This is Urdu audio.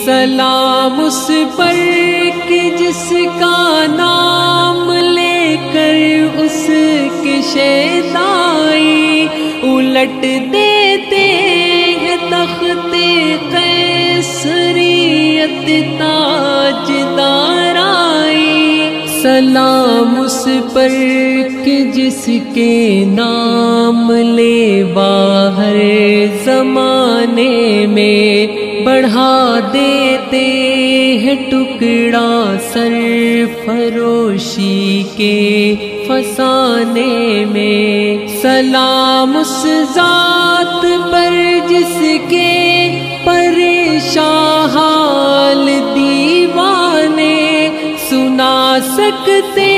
سلام اس پر کہ جس کا نام لے کر اس کے شیدائی الٹ دیتے ہیں تخت قیصریت تاج دارائی۔ سلام اس پر کہ جس کے نام لے باہر زمانے میں بڑھا دیتے ہیں ٹکڑا سرفروشی کے فسانے میں۔ سلام اس ذات پر جس کے پریشان حال دیوانے سنا سکتے